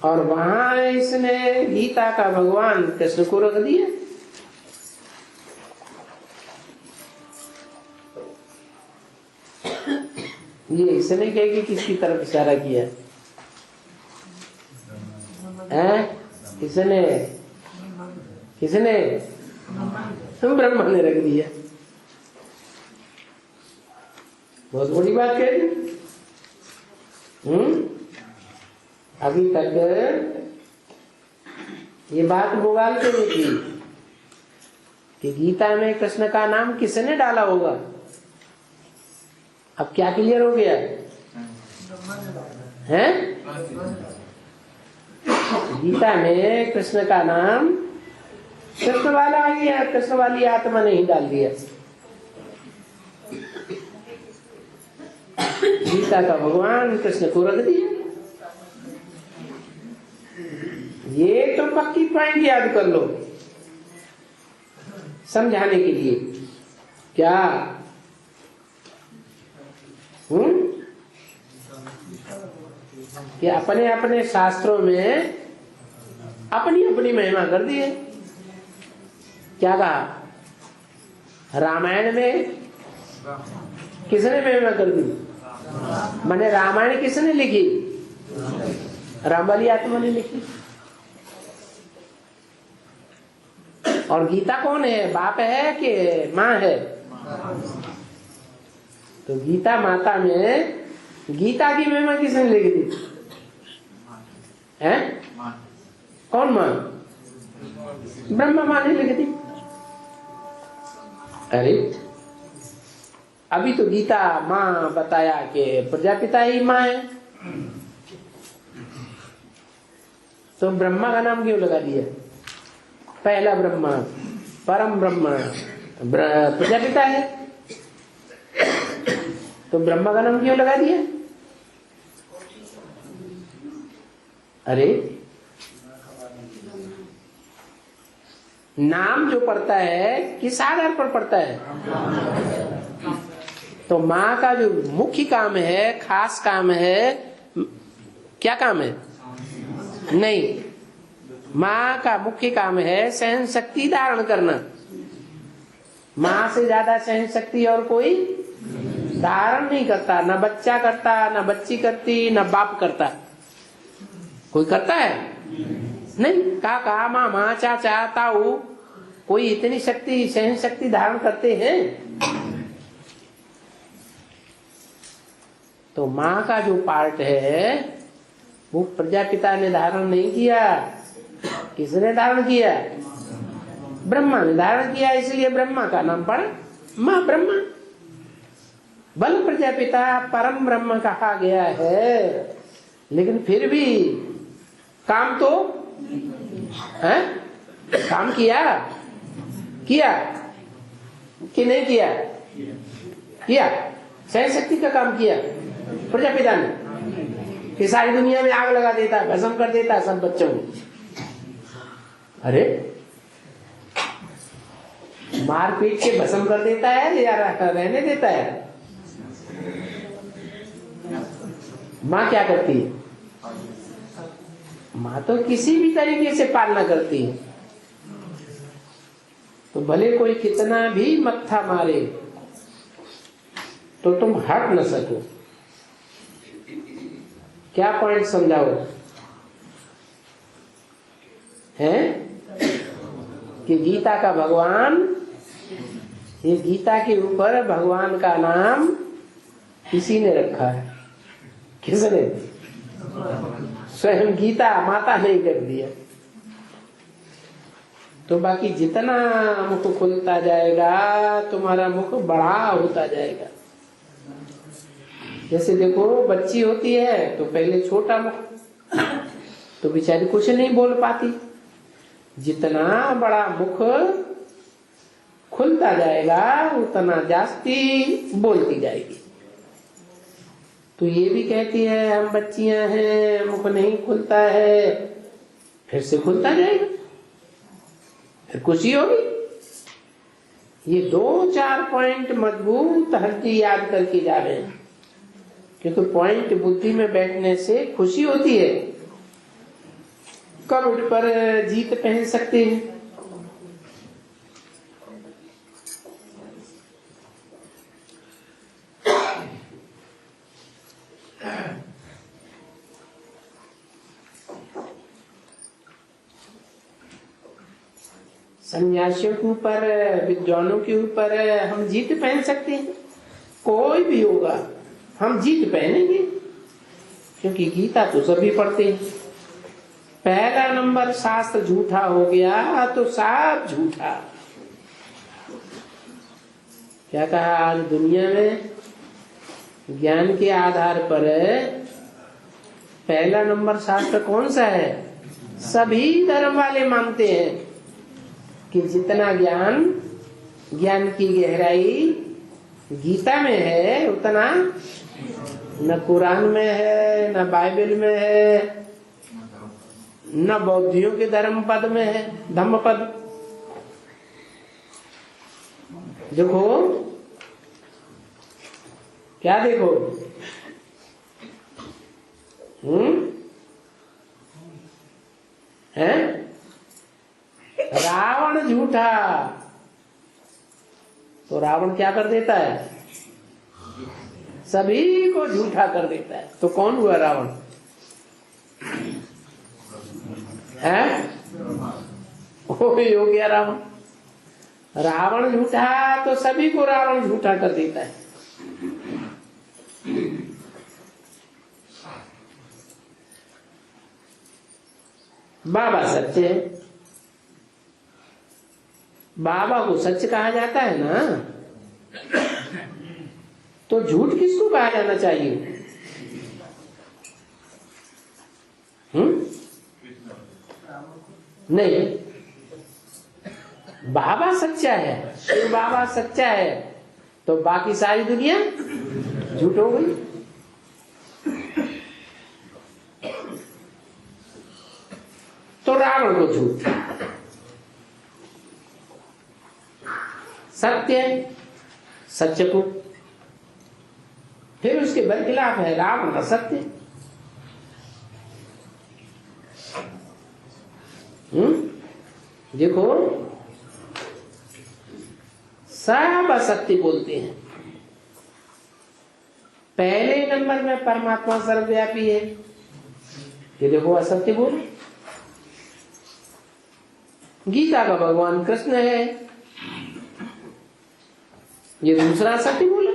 और वहां इसने गीता का भगवान कृष्ण को रख दिया। ये इसने कह के किसकी तरफ इशारा किया है? किसने? किसने? ब्रह्मा ने रख दिया। बहुत बड़ी बात कह दी। अभी तक ये बात बोगाल के नहीं की कि गीता में कृष्ण का नाम किसने डाला होगा। अब क्या क्लियर हो गया है? गीता में कृष्ण का नाम कृष्ण वाला आ गया, कृष्ण वाली आत्मा ने ही डाल दिया। गीता का भगवान कृष्ण को रख दिया। ये तो पक्की पॉइंट याद कर लो समझाने के लिए। क्या कि अपने अपने शास्त्रों में अपनी अपनी महिमा कर दी है। क्या कहा? रामायण में किसने महिमा कर दी? मैंने रामायण किसने लिखी? राम वाली आत्मा ने लिखी। और गीता कौन है? बाप है कि माँ है? तो गीता माता में गीता की महिमा किसने लिख दी है? कौन माँ? ब्रह्मा माँ ने लिख दी। अरे अभी तो गीता माँ बताया कि प्रजापिता ही माँ है, तो ब्रह्मा का नाम क्यों लगा दिया? पहला ब्रह्मा, परम ब्रह्मा प्रजापिता है, तो ब्रह्मा का नाम क्यों लगा दिया? अरे नाम जो पड़ता है किस आधार पर पड़ता है? तो माँ का जो मुख्य काम है, खास काम है, क्या काम है? नहीं, माँ का मुख्य काम है सहन शक्ति धारण करना। माँ से ज्यादा सहन शक्ति और कोई धारण नहीं करता। न बच्चा करता, न बच्ची करती, न बाप करता। कोई करता है? नहीं। काका, मामा, चाचा, ताऊ, कोई इतनी शक्ति सहन शक्ति धारण करते हैं? तो माँ का जो पार्ट है वो प्रजापिता ने धारण नहीं किया। किसने धारण किया? ब्रह्मा ने धारण किया। इसलिए ब्रह्मा का नाम पड़ा माँ ब्रह्मा। बल प्रजापिता परम ब्रह्म कहा गया है, लेकिन फिर भी काम तो है? काम किया कि नहीं किया? किया। सहन शक्ति का काम किया प्रजापिता ने कि सारी दुनिया में आग लगा देता, भस्म कर देता सब बच्चों को। अरे मार पीट के भस्म कर देता है या रहने देता है? माँ क्या करती है? माँ तो किसी भी तरीके से पालना करती है। तो भले कोई कितना भी मत्था मारे तो तुम हट न सको। क्या पॉइंट समझाओ है कि गीता का भगवान, ये गीता के ऊपर भगवान का नाम किसी ने रखा है। किसने? स्वयं गीता माता ने कर दिया। तो बाकी जितना मुख खुलता जाएगा तुम्हारा मुख बड़ा होता जाएगा। जैसे देखो बच्ची होती है तो पहले छोटा मुख, तो बेचारी कुछ नहीं बोल पाती। जितना बड़ा मुख खुलता जाएगा उतना जास्ती बोलती जाएगी। तो ये भी कहती है हम बच्चियां हैं, मुख नहीं खुलता है, फिर से खुलता जाएगा, फिर खुशी होगी। ये 2-4 पॉइंट मजबूत हड्डी याद करके जा रहे हैं, क्योंकि पॉइंट बुद्धि में बैठने से खुशी होती है। करोड़ पर जीत पहन सकते हैं। सन्यासियों के ऊपर, विद्वानों के ऊपर हम जीत पहन सकते हैं। कोई भी होगा हम जीत पहनेंगे, क्योंकि गीता तो सभी पढ़ते हैं। पहला नंबर शास्त्र झूठा हो गया तो सब झूठा। क्या कहा आज दुनिया में ज्ञान के आधार पर पहला नंबर शास्त्र कौन सा है? सभी धर्म वाले मानते हैं कि जितना ज्ञान की गहराई गीता में है उतना न कुरान में है, न बाइबल में है, न बौद्धियों के धर्म पद में है, धम्म पद। देखो क्या देखो, है रावण झूठा, तो रावण क्या कर देता है? सभी को झूठा कर देता है। तो कौन हुआ रावण? है हो गया रावण। रावण झूठा तो सभी को रावण झूठा कर देता है। बाबा सच्चे है, बाबा को सच कहा जाता है ना, तो झूठ किसको कहा जाना चाहिए? नहीं, बाबा सच्चा है, शिव बाबा सच्चा है, तो बाकी सारी दुनिया झूठ हो गई। तो रावण को झूठ, सत्य सत्य को, फिर उसके बरखिलाफ है रावण असत्य। देखो सब असत्य बोलते हैं। पहले नंबर में परमात्मा सर्वव्यापी है, ये देखो असत्य बोल। गीता का भगवान कृष्ण है, ये दूसरा सत्य बोला।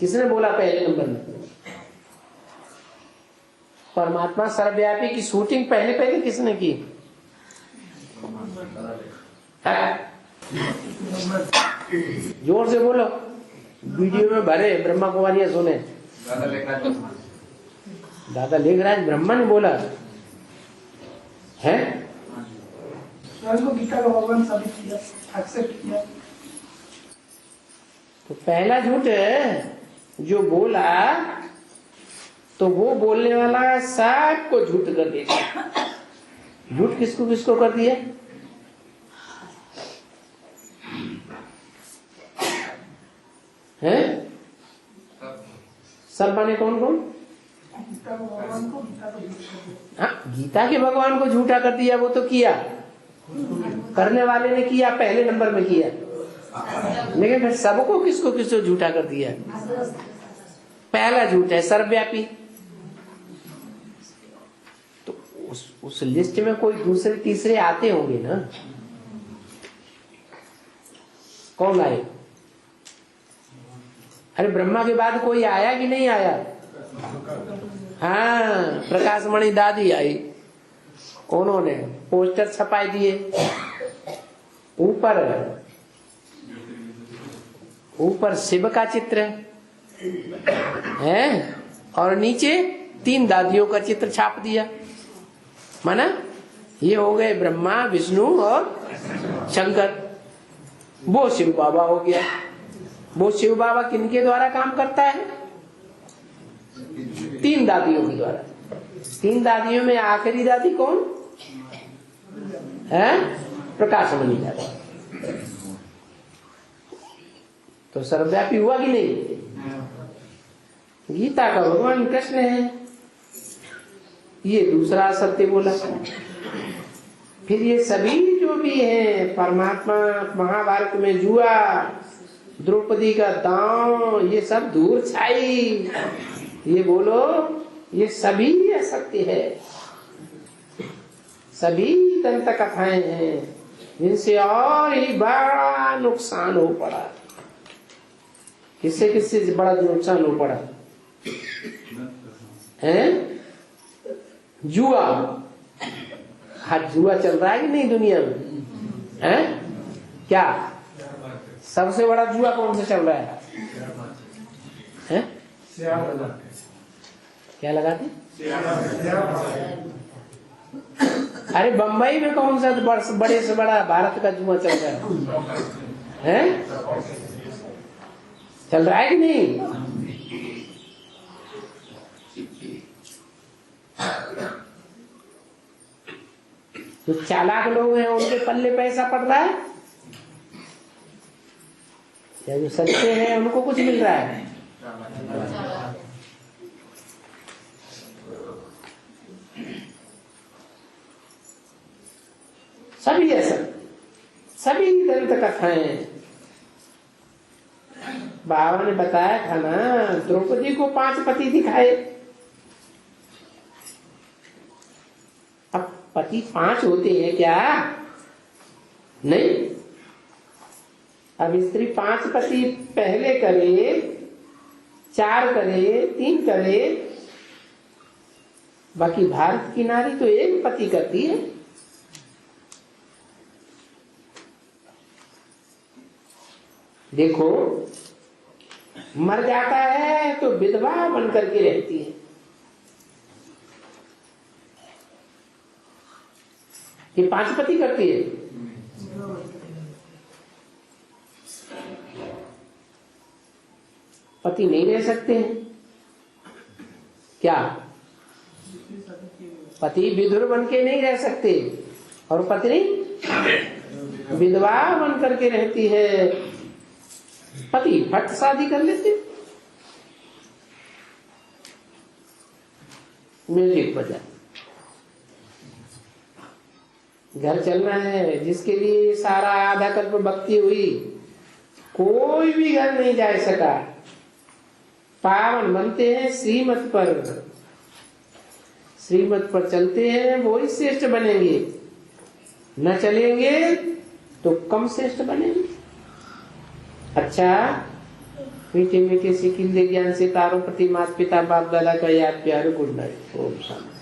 किसने बोला पहले नंबर में? परमात्मा सर्वव्यापी की शूटिंग पहले किसने की? जोर से बोलो, वीडियो में भरे ब्रह्मा कुमारियां सुने। दादा लेखराज ब्रह्मा ने बोला है, गीता का भगवान साबित किया, एक्सेप्ट किया। तो पहला झूठ जो बोला, तो वो बोलने वाला सबको झूठ कर देगा। झूठ किसको किसको कर दिया? हैं? सब माने कौन कौन? हाँ, गीता के भगवान को झूठा कर दिया, वो तो किया, करने वाले ने किया, पहले नंबर में किया, लेकिन फिर सबको किसको किसको झूठा कर दिया? पहला झूठ है सर्वव्यापी। तो उस लिस्ट में कोई दूसरे तीसरे आते होंगे ना? कौन आए? अरे ब्रह्मा के बाद कोई आया कि नहीं आया? हाँ, प्रकाश मणि दादी आई, उन्होंने पोस्टर छपाई दिए, ऊपर शिव का चित्र है और नीचे 3 दादियों का चित्र छाप दिया। माना ये हो गए ब्रह्मा, विष्णु और शंकर। वो शिव बाबा हो गया। वो शिव बाबा किनके द्वारा काम करता है? 3 दादियों के द्वारा। 3 दादियों में आखिरी दादी कौन है? प्रकाशमणि दादी। तो सर्वव्यापी हुआ कि नहीं? गीता का भगवान कृष्ण है, ये दूसरा सत्य बोला। फिर ये सभी जो भी है, परमात्मा महाभारत में जुआ, द्रौपदी का दांव, ये सब दूर छाई, ये बोलो ये सभी असत्य है, सभी दंत कथाएं हैं, जिनसे और ही बड़ा नुकसान हो पड़ा। किससे किससे बड़ा नुकसान हो पड़ा है? जुआ। हाँ, जुआ चल रहा है कि नहीं दुनिया में? है क्या? सबसे बड़ा जुआ कौन सा चल रहा है? क्या लगाते? अरे बंबई में कौन सा बड़े से बड़ा भारत का जुआ चल रहा है? चल रहा है कि नहीं? जो चालाक लोग हैं उनके पल्ले पैसा पड़ रहा है, या जो सच्चे हैं उनको कुछ मिल रहा है? सभी ऐसा, सभी दंत कथाएं। बाबा ने बताया था ना, द्रौपदी को 5 पति दिखाए। अब पति 5 होते हैं क्या? नहीं। अब स्त्री 5 पति पहले करे, 4 करे, 3 करे, बाकी भारत की नारी तो 1 पति करती है। देखो, मर जाता है तो विधवा बन करके रहती है। ये 5 पति करती है। पति नहीं रह सकते हैं क्या? पति विधुर बन के नहीं रह सकते, और पत्नी विधवा बन करके रहती है। पति फट शादी कर लेते। म्यूजिक बजा, घर चलना है। जिसके लिए सारा आधा कल्प भक्ति हुई, कोई भी घर नहीं जा सका। पावन बनते हैं श्रीमत पर, श्रीमत पर चलते हैं वो ही श्रेष्ठ बनेंगे, न चलेंगे तो कम श्रेष्ठ बनेंगे। अच्छा, मीठे मीठे से किल्ले ज्ञान से तारों प्रति माता पिता बाप दादा का याद प्यार। Good night. ओम शांति।